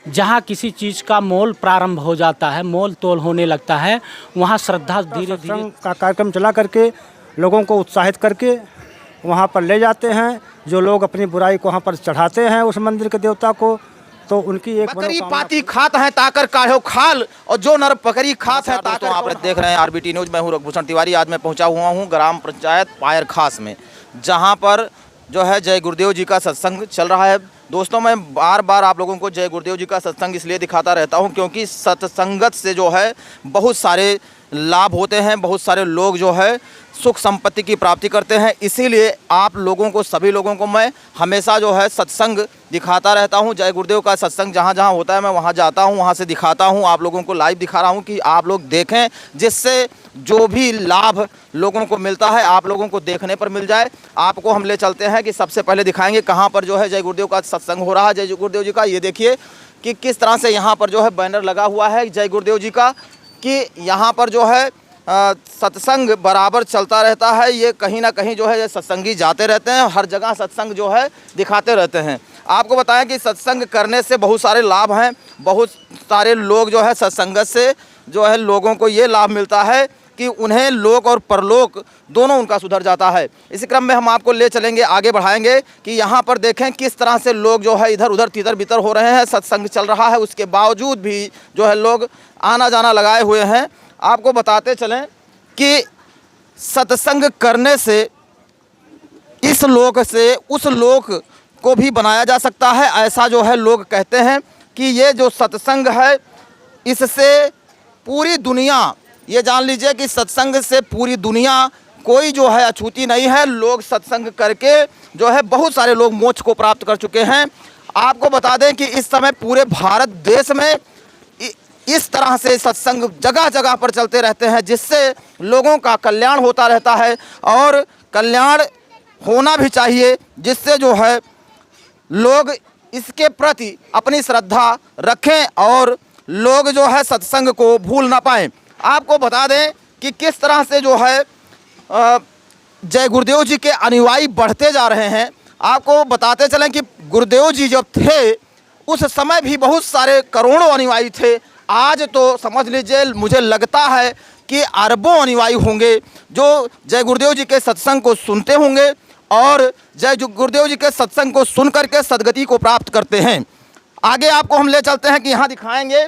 जहाँ किसी चीज़ का मोल प्रारंभ हो जाता है, मोल तोल होने लगता है, वहाँ श्रद्धा धीरे धीरे का कार्यक्रम चला करके लोगों को उत्साहित करके वहाँ पर ले जाते हैं। जो लोग अपनी बुराई को वहाँ पर चढ़ाते हैं उस मंदिर के देवता को, तो उनकी एक बकरी पाती खात है ताकर काढ़ो खाल, और जो नर बकरी खात है ताकर। आप देख रहे हैं आरबीटी न्यूज, मैं हूँ रघुभूषण तिवारी। आज मैं पहुँचा हुआ हूँ ग्राम पंचायत पायर खास में, जहाँ पर जो है जय गुरुदेव जी का सत्संग चल रहा है। दोस्तों, मैं बार बार आप लोगों को जय गुरुदेव जी का सत्संग इसलिए दिखाता रहता हूं क्योंकि सत्संगत से जो है बहुत सारे लाभ होते हैं, बहुत सारे लोग जो है सुख संपत्ति की प्राप्ति करते हैं। इसीलिए आप लोगों को, सभी लोगों को मैं हमेशा जो है सत्संग दिखाता रहता हूं। जय गुरुदेव का सत्संग जहां जहां होता है मैं वहां जाता हूं, वहां से दिखाता हूं, आप लोगों को लाइव दिखा रहा हूं कि आप लोग देखें, जिससे जो भी लाभ लोगों को मिलता है आप लोगों को देखने पर मिल जाए। आपको हम ले चलते हैं कि सबसे पहले दिखाएंगे कहाँ पर जो है जय गुरुदेव का सत्संग हो रहा है। जय गुरुदेव जी का ये देखिए कि किस तरह से यहाँ पर जो है बैनर लगा हुआ है जय गुरुदेव जी का, कि यहाँ पर जो है सत्संग बराबर चलता रहता है। ये कहीं ना कहीं जो है ये सत्संगी जाते रहते हैं, हर जगह सत्संग जो है दिखाते रहते हैं। आपको बताएं कि सत्संग करने से बहुत सारे लाभ हैं, बहुत सारे लोग जो है सत्संगत से जो है लोगों को ये लाभ मिलता है कि उन्हें लोक और परलोक दोनों उनका सुधर जाता है। इसी क्रम में हम आपको ले चलेंगे, आगे बढ़ाएंगे कि यहाँ पर देखें किस तरह से लोग जो है इधर उधर तितर बितर हो रहे हैं। सत्संग चल रहा है, उसके बावजूद भी जो है लोग आना जाना लगाए हुए हैं। आपको बताते चलें कि सत्संग करने से इस लोक से उस लोक को भी बनाया जा सकता है, ऐसा जो है लोग कहते हैं कि ये जो सत्संग है इससे पूरी दुनिया, ये जान लीजिए कि सत्संग से पूरी दुनिया कोई जो है अछूती नहीं है। लोग सत्संग करके जो है बहुत सारे लोग मोक्ष को प्राप्त कर चुके हैं। आपको बता दें कि इस समय पूरे भारत देश में इस तरह से सत्संग जगह जगह पर चलते रहते हैं, जिससे लोगों का कल्याण होता रहता है और कल्याण होना भी चाहिए, जिससे जो है लोग इसके प्रति अपनी श्रद्धा रखें और लोग जो है सत्संग को भूल ना पाएं। आपको बता दें कि किस तरह से जो है जय गुरुदेव जी के अनुयायी बढ़ते जा रहे हैं। आपको बताते चलें कि गुरुदेव जी जब थे उस समय भी बहुत सारे करोड़ों अनुयायी थे। आज तो समझ लीजिए, मुझे लगता है कि अरबों अनुयायी होंगे जो जय गुरुदेव जी के सत्संग को सुनते होंगे और जय गुरुदेव जी के सत्संग को सुन करके सद्गति को प्राप्त करते हैं। आगे आपको हम ले चलते हैं कि यहाँ दिखाएंगे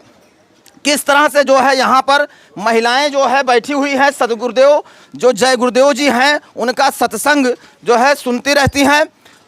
किस तरह से जो है यहाँ पर महिलाएं जो है बैठी हुई हैं, सदगुरुदेव जो जय गुरुदेव जी हैं उनका सत्संग जो है सुनती रहती हैं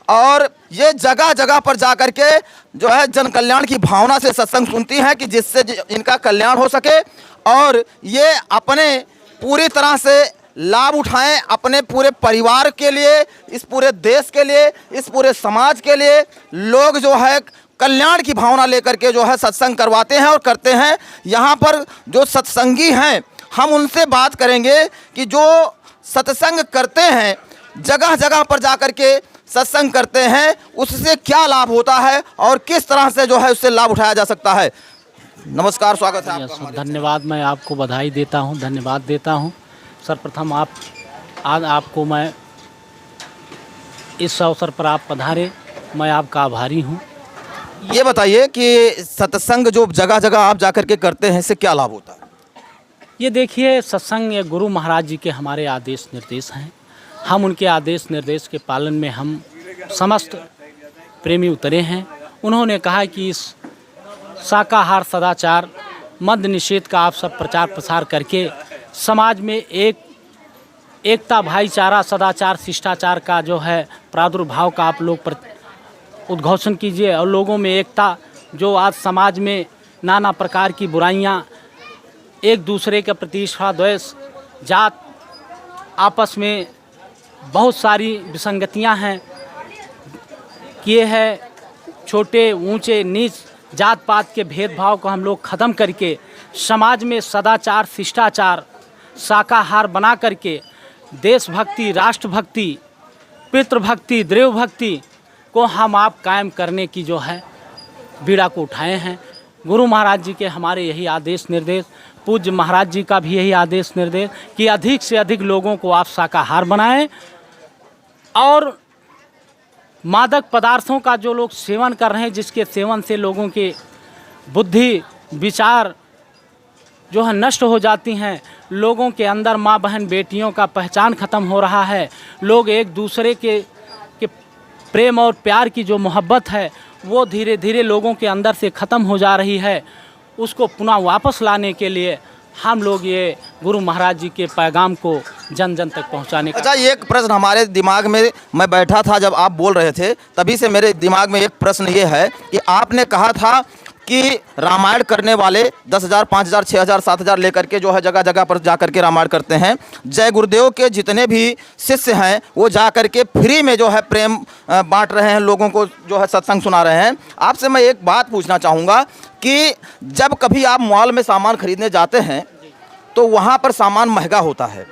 और ये जगह जगह पर जा कर के जो है जन कल्याण की भावना से सत्संग सुनती हैं कि जिससे इनका कल्याण हो सके और ये अपने पूरी तरह से लाभ उठाएं, अपने पूरे परिवार के लिए, इस पूरे देश के लिए, इस पूरे समाज के लिए। लोग जो है कल्याण की भावना लेकर के जो है सत्संग करवाते हैं और करते हैं। यहाँ पर जो सत्संगी हैं हम उनसे बात करेंगे कि जो सत्संग करते हैं, जगह जगह पर जा कर के सत्संग करते हैं, उससे क्या लाभ होता है और किस तरह से जो है उससे लाभ उठाया जा सकता है। नमस्कार, स्वागत है आपका। धन्यवाद, मैं आपको बधाई देता हूँ, धन्यवाद देता हूँ। सर्वप्रथम आज आपको मैं इस अवसर पर आप पधारे, मैं आपका आभारी हूँ। ये बताइए कि सत्संग जो जगह जगह आप जाकर के करते हैं इससे क्या लाभ होता है? ये देखिए, सत्संग ये गुरु महाराज जी के हमारे आदेश निर्देश हैं। हम उनके आदेश निर्देश के पालन में हम समस्त प्रेमी उतरे हैं। उन्होंने कहा कि इस शाकाहार सदाचार मद्य निषेध का आप सब प्रचार प्रसार करके समाज में एकता, भाईचारा, सदाचार, शिष्टाचार का जो है प्रादुर्भाव का आप लोग उद्घोषण कीजिए और लोगों में एकता, जो आज समाज में नाना प्रकार की बुराइयां, एक दूसरे के प्रति ईर्ष्या, द्वेष, जात, आपस में बहुत सारी विसंगतियां हैं कि ये है छोटे ऊंचे नीच जात पात के भेदभाव को हम लोग ख़त्म करके समाज में सदाचार, शिष्टाचार, शाकाहार बना करके देशभक्ति, राष्ट्रभक्ति, पितृभक्ति, देवभक्ति को हम आप कायम करने की जो है बीड़ा को उठाए हैं। गुरु महाराज जी के हमारे यही आदेश निर्देश, पूज्य महाराज जी का भी यही आदेश निर्देश कि अधिक से अधिक लोगों को आप शाकाहार बनाएं और मादक पदार्थों का जो लोग सेवन कर रहे हैं, जिसके सेवन से लोगों के बुद्धि विचार जो है नष्ट हो जाती हैं। लोगों के अंदर माँ बहन बेटियों का पहचान ख़त्म हो रहा है। लोग एक दूसरे के प्रेम और प्यार की जो मोहब्बत है वो धीरे धीरे लोगों के अंदर से ख़त्म हो जा रही है। उसको पुनः वापस लाने के लिए हम लोग ये गुरु महाराज जी के पैगाम को जन जन तक पहुंचाने का। अच्छा, एक प्रश्न हमारे दिमाग में, मैं बैठा था जब आप बोल रहे थे तभी से मेरे दिमाग में एक प्रश्न ये है कि आपने कहा था कि रामायण करने वाले 10,000, 5,000, 6,000, 7,000 लेकर के जो है जगह जगह पर जा कर के रामायण करते हैं। जय गुरुदेव के जितने भी शिष्य हैं वो जा कर के फ्री में जो है प्रेम बांट रहे हैं, लोगों को जो है सत्संग सुना रहे हैं। आपसे मैं एक बात पूछना चाहूँगा कि जब कभी आप मॉल में सामान खरीदने जाते हैं तो वहाँ पर सामान महंगा होता है,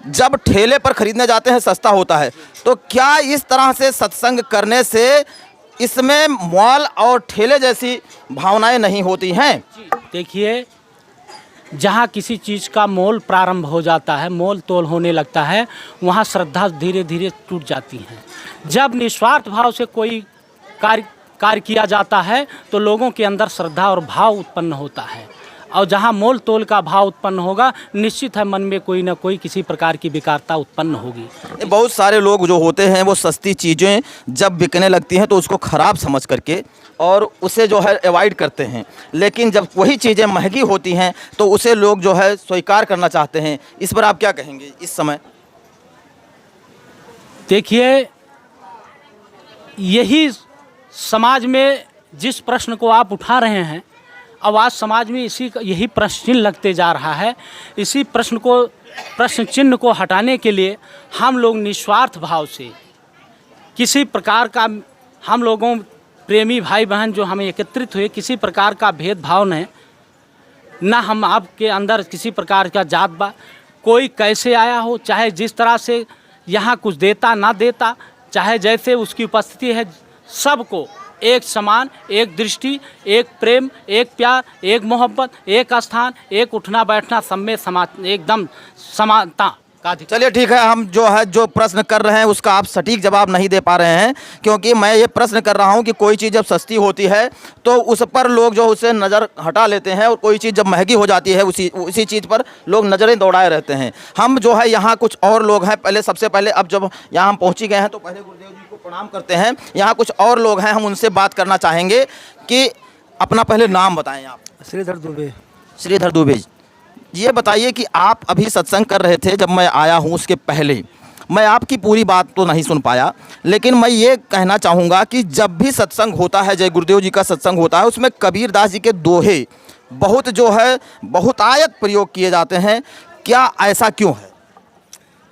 जब ठेले पर खरीदने जाते हैं सस्ता होता है। तो क्या इस तरह से सत्संग करने से इसमें मॉल और ठेले जैसी भावनाएं नहीं होती हैं? देखिए, जहाँ किसी चीज़ का मोल प्रारंभ हो जाता है, मोल तोल होने लगता है, वहाँ धीरे धीरे टूट जाती है। जब निस्वार्थ भाव से कोई कार्य किया जाता है तो लोगों के अंदर श्रद्धा और भाव उत्पन्न होता है, और जहाँ मोल तोल का भाव उत्पन्न होगा निश्चित है मन में कोई ना कोई किसी प्रकार की विकारता उत्पन्न होगी। बहुत सारे लोग जो होते हैं वो सस्ती चीज़ें जब बिकने लगती हैं तो उसको ख़राब समझ करके और उसे जो है अवॉइड करते हैं, लेकिन जब वही चीज़ें महंगी होती हैं तो उसे लोग जो है स्वीकार करना चाहते हैं। इस पर आप क्या कहेंगे इस समय? देखिए, यही समाज में जिस प्रश्न को आप उठा रहे हैं, अब आज समाज में यही प्रश्न चिन्ह लगते जा रहा है। इसी प्रश्न चिन्ह को हटाने के लिए हम लोग निस्वार्थ भाव से किसी प्रकार का, हम लोगों प्रेमी भाई बहन जो हमें एकत्रित हुए, किसी प्रकार का भेदभाव नहीं, ना हम आपके अंदर किसी प्रकार का जात बा, कोई कैसे आया हो, चाहे जिस तरह से यहाँ कुछ देता ना देता, चाहे जैसे उसकी उपस्थिति है, सबको एक समान, एक दृष्टि, एक प्रेम, एक प्यार, एक मोहब्बत, एक स्थान, एक उठना बैठना, सब में एकदम समानता का अधिकार। चलिए ठीक है, हम जो प्रश्न कर रहे हैं उसका आप सटीक जवाब नहीं दे पा रहे हैं, क्योंकि मैं ये प्रश्न कर रहा हूँ कि कोई चीज़ जब सस्ती होती है तो उस पर लोग जो उसे नज़र हटा लेते हैं, और कोई चीज़ जब महंगी हो जाती है उसी चीज़ पर लोग नज़रें दौड़ाए रहते हैं। हम जो है यहाँ कुछ और लोग हैं, सबसे पहले अब जब यहाँ हम पहुँची गए हैं तो पहले गुरुदेव जी को प्रणाम करते हैं। यहाँ कुछ और लोग हैं, हम उनसे बात करना चाहेंगे कि अपना पहले नाम बताएँ आप। श्रीधर दुबे। श्रीधर दुबे, ये बताइए कि आप अभी सत्संग कर रहे थे, जब मैं आया हूँ उसके पहले मैं आपकी पूरी बात तो नहीं सुन पाया, लेकिन मैं ये कहना चाहूँगा कि जब भी सत्संग होता है, जय गुरुदेव जी का सत्संग होता है, उसमें कबीरदास जी के दोहे बहुत जो है बहुतायत प्रयोग किए जाते हैं। क्या ऐसा क्यों है?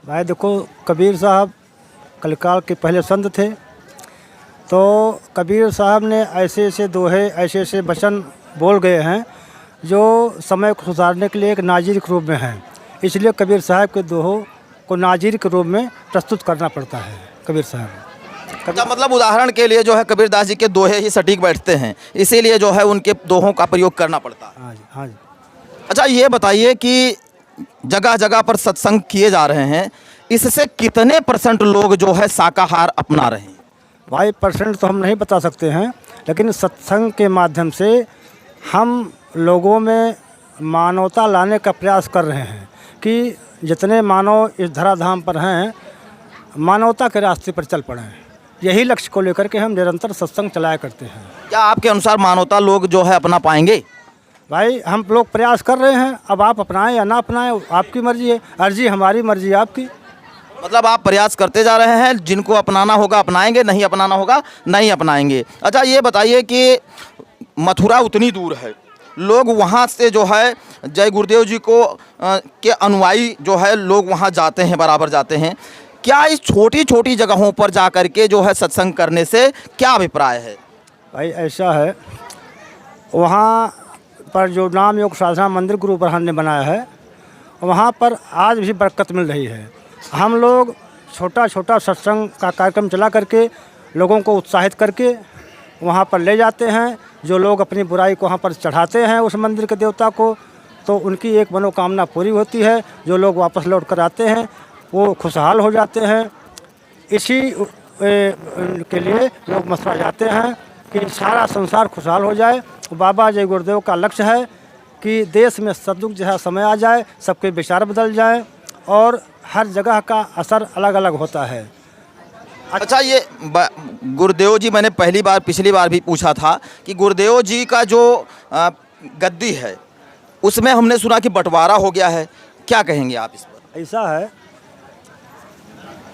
भाई देखो, कबीर साहब कलिकाल के पहले संत थे, तो कबीर साहब ने ऐसे ऐसे दोहे, ऐसे ऐसे वचन बोल गए हैं जो समय को सुधारने के लिए एक नाज़िर के रूप में हैं। इसलिए कबीर साहब के दोहों को नाज़िर के रूप में प्रस्तुत करना पड़ता है। कबीर साहब का मतलब उदाहरण के लिए जो है कबीरदास जी के दोहे ही सटीक बैठते हैं, इसीलिए जो है उनके दोहों का प्रयोग करना पड़ता है। हाँ जी, हाँ जी। अच्छा, ये बताइए कि जगह जगह पर सत्संग किए जा रहे हैं, इससे कितने % लोग जो है शाकाहार अपना रहे हैं? भाई परसेंट तो हम नहीं बता सकते हैं, लेकिन सत्संग के माध्यम से हम लोगों में मानवता लाने का प्रयास कर रहे हैं कि जितने मानव इस धराधाम पर हैं, मानवता के रास्ते पर चल पड़े हैं। यही लक्ष्य को लेकर के हम निरंतर सत्संग चलाया करते हैं। क्या आपके अनुसार मानवता लोग जो है अपना पाएंगे? भाई हम लोग प्रयास कर रहे हैं, अब आप अपनाएं या ना अपनाएं आपकी मर्जी है, अर्जी हमारी, मर्जी आपकी। मतलब आप प्रयास करते जा रहे हैं, जिनको अपनाना होगा अपनाएंगे, नहीं अपनाना होगा नहीं अपनाएंगे। अच्छा, ये बताइए कि मथुरा उतनी दूर है, लोग वहाँ से जो है जय गुरुदेव जी को के अनुयायी जो है लोग वहाँ जाते हैं, बराबर जाते हैं। क्या इस छोटी छोटी जगहों पर जा कर के जो है सत्संग करने से क्या अभिप्राय है? भाई ऐसा है, वहाँ पर जो नाम योग साधना मंदिर गुरु प्रधान ने बनाया है, वहाँ पर आज भी बरकत मिल रही है। हम लोग छोटा छोटा सत्संग का कार्यक्रम चला करके लोगों को उत्साहित करके वहाँ पर ले जाते हैं। जो लोग अपनी बुराई को वहाँ पर चढ़ाते हैं उस मंदिर के देवता को, तो उनकी एक मनोकामना पूरी होती है। जो लोग वापस लौट कर आते हैं वो खुशहाल हो जाते हैं। इसी के लिए लोग मथुरा जाते हैं कि सारा संसार खुशहाल हो जाए बाबा जय गुरुदेव का लक्ष्य है कि देश में सदयुग जैसा समय आ जाए, सबके विचार बदल जाए और हर जगह का असर अलग अलग होता है। अच्छा, ये गुरुदेव जी, मैंने पिछली बार भी पूछा था कि गुरुदेव जी का जो गद्दी है उसमें हमने सुना कि बंटवारा हो गया है, क्या कहेंगे आप इस पर? ऐसा है,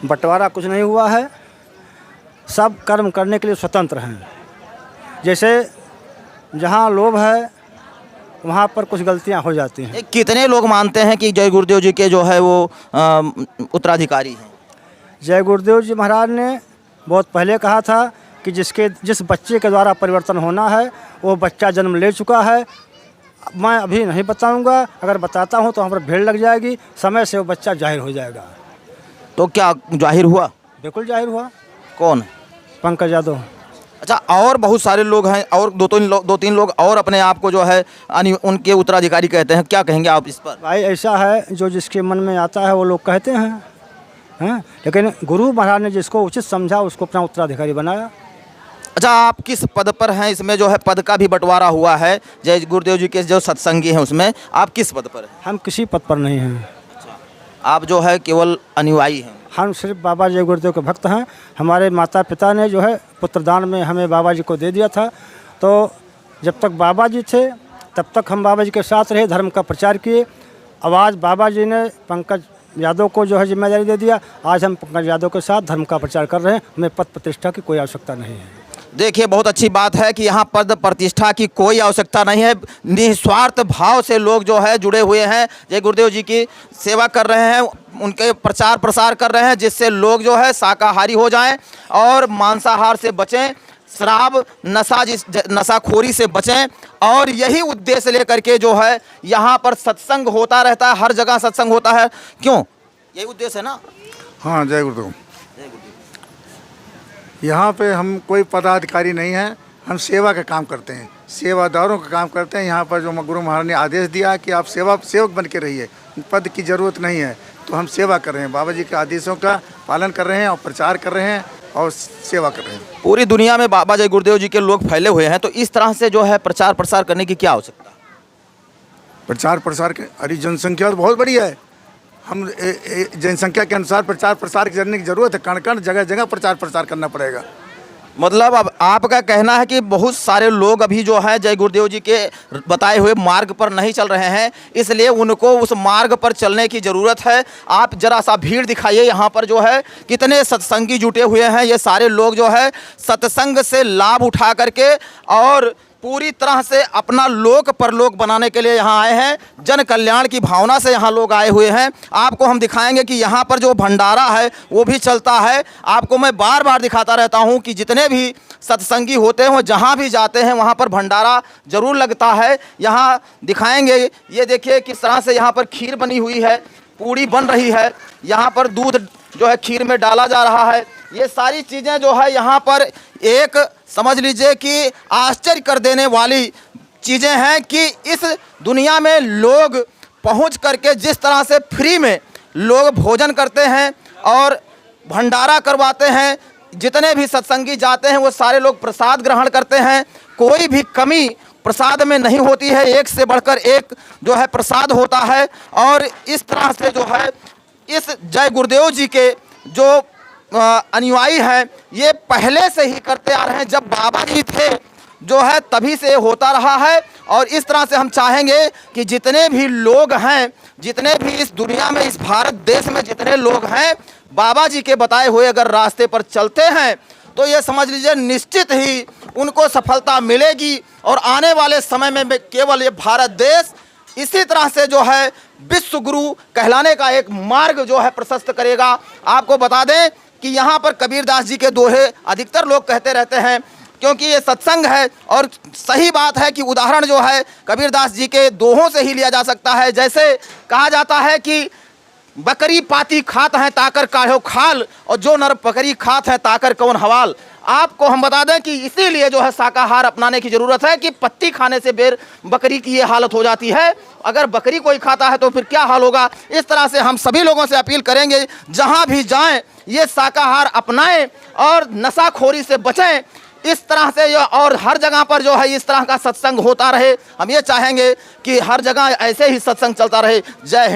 बंटवारा कुछ नहीं हुआ है, सब कर्म करने के लिए स्वतंत्र हैं। जैसे जहाँ लोभ है वहाँ पर कुछ गलतियाँ हो जाती हैं। कितने लोग मानते हैं कि जय गुरुदेव जी के जो है वो उत्तराधिकारी हैं? जय गुरुदेव जी महाराज ने बहुत पहले कहा था कि जिस बच्चे के द्वारा परिवर्तन होना है वो बच्चा जन्म ले चुका है। मैं अभी नहीं बताऊंगा, अगर बताता हूं तो वहाँ पर भीड़ लग जाएगी, समय से वो बच्चा जाहिर हो जाएगा। तो क्या जाहिर हुआ? बिल्कुल जाहिर हुआ। कौन? पंकज यादव। अच्छा, और बहुत सारे लोग हैं और दो तीन लोग और अपने आप को जो है उनके उत्तराधिकारी कहते हैं, क्या कहेंगे आप इस पर? भाई ऐसा है, जो जिसके मन में आता है वो लोग कहते हैं, लेकिन गुरु महाराज ने जिसको उचित समझा उसको अपना उत्तराधिकारी बनाया। अच्छा, आप किस पद पर हैं? इसमें जो है पद का भी बंटवारा हुआ है, जय गुरुदेव जी के जो सत्संगी हैं उसमें आप किस पद पर हैं? हम किसी पद पर नहीं हैं। अच्छा, आप जो है केवल अनुयायी हैं? हम सिर्फ बाबा जय गुरुदेव के भक्त हैं। हमारे माता पिता ने जो है पुत्रदान में हमें बाबा जी को दे दिया था, तो जब तक बाबा जी थे तब तक हम बाबा जी के साथ रहे, धर्म का प्रचार किए। आज बाबा जी ने पंकज यादव को जो है जिम्मेदारी दे दिया, आज हम पंकज यादव के साथ धर्म का प्रचार कर रहे हैं। हमें पद प्रतिष्ठा की कोई आवश्यकता नहीं है। देखिए, बहुत अच्छी बात है कि यहाँ पद प्रतिष्ठा की कोई आवश्यकता नहीं है, निस्वार्थ भाव से लोग जो है जुड़े हुए हैं, जय गुरुदेव जी की सेवा कर रहे हैं, उनके प्रचार प्रसार कर रहे हैं, जिससे लोग जो है शाकाहारी हो जाएं और मांसाहार से बचें, शराब नशाखोरी से बचें। और यही उद्देश्य लेकर के जो है यहाँ पर सत्संग होता रहता है, हर जगह सत्संग होता है। क्यों? यही उद्देश्य है ना? हाँ, जय गुरुदेव। यहाँ पे हम कोई पदाधिकारी नहीं हैं, हम सेवा का काम करते हैं, सेवादारों का काम करते हैं। यहाँ पर जो गुरु महाराज ने आदेश दिया कि आप सेवक बन के रहिए, पद की ज़रूरत नहीं है, तो हम सेवा कर रहे हैं, बाबा जी के आदेशों का पालन कर रहे हैं और प्रचार कर रहे हैं और सेवा कर रहे हैं। पूरी दुनिया में बाबा जय गुरुदेव जी के लोग फैले हुए हैं, तो इस तरह से जो है प्रचार प्रसार करने की क्या आवश्यकता है? प्रचार प्रसार के अरे जनसंख्या तो बहुत बड़ी है, हम जनसंख्या के अनुसार प्रचार प्रसार करने की ज़रूरत है। कण कण जगह जगह प्रचार प्रसार करना पड़ेगा। मतलब अब आपका कहना है कि बहुत सारे लोग अभी जो है जय गुरुदेव जी के बताए हुए मार्ग पर नहीं चल रहे हैं, इसलिए उनको उस मार्ग पर चलने की ज़रूरत है। आप जरा सा भीड़ दिखाइए, यहाँ पर जो है कितने सत्संगी जुटे हुए हैं। ये सारे लोग जो है सत्संग से लाभ उठा करके और पूरी तरह से अपना लोक परलोक बनाने के लिए यहाँ आए हैं, जन कल्याण की भावना से यहाँ लोग आए हुए हैं। आपको हम दिखाएंगे कि यहाँ पर जो भंडारा है वो भी चलता है। आपको मैं बार बार दिखाता रहता हूँ कि जितने भी सत्संगी होते हैं जहाँ भी जाते हैं वहाँ पर भंडारा जरूर लगता है। यहाँ दिखाएंगे, ये देखिए किस तरह से यहाँ पर खीर बनी हुई है, पूड़ी बन रही है, यहाँ पर दूध जो है खीर में डाला जा रहा है। ये सारी चीज़ें जो है यहाँ पर एक समझ लीजिए कि आश्चर्य कर देने वाली चीज़ें हैं कि इस दुनिया में लोग पहुँच करके जिस तरह से फ्री में लोग भोजन करते हैं और भंडारा करवाते हैं, जितने भी सत्संगी जाते हैं वो सारे लोग प्रसाद ग्रहण करते हैं। कोई भी कमी प्रसाद में नहीं होती है, एक से बढ़कर एक जो है प्रसाद होता है। और इस तरह से जो है इस जय गुरुदेव जी के जो अनुयायी हैं ये पहले से ही करते आ रहे हैं, जब बाबा जी थे जो है तभी से होता रहा है। और इस तरह से हम चाहेंगे कि जितने भी लोग हैं, जितने भी इस दुनिया में, इस भारत देश में जितने लोग हैं, बाबा जी के बताए हुए अगर रास्ते पर चलते हैं तो ये समझ लीजिए निश्चित ही उनको सफलता मिलेगी। और आने वाले समय में केवल ये भारत देश इसी तरह से जो है विश्व गुरु कहलाने का एक मार्ग जो है प्रशस्त करेगा। आपको बता दें कि यहाँ पर कबीरदास जी के दोहे अधिकतर लोग कहते रहते हैं, क्योंकि ये सत्संग है। और सही बात है कि उदाहरण जो है कबीरदास जी के दोहों से ही लिया जा सकता है। जैसे कहा जाता है कि बकरी पाती खात है ताकर काढ़ो खाल, और जो नर बकरी खात है ताकर कौन हवाल। आपको हम बता दें कि इसीलिए जो है शाकाहार अपनाने की ज़रूरत है कि पत्ती खाने से बेर बकरी की ये हालत हो जाती है। अगर बकरी कोई खाता है तो फिर क्या हाल होगा। इस तरह से हम सभी लोगों से अपील करेंगे, जहाँ भी जाएं ये शाकाहार अपनाएं और नशाखोरी से बचें। इस तरह से और हर जगह पर जो है इस तरह का सत्संग होता रहे। हम ये चाहेंगे कि हर जगह ऐसे ही सत्संग चलता रहे। जय हिंद।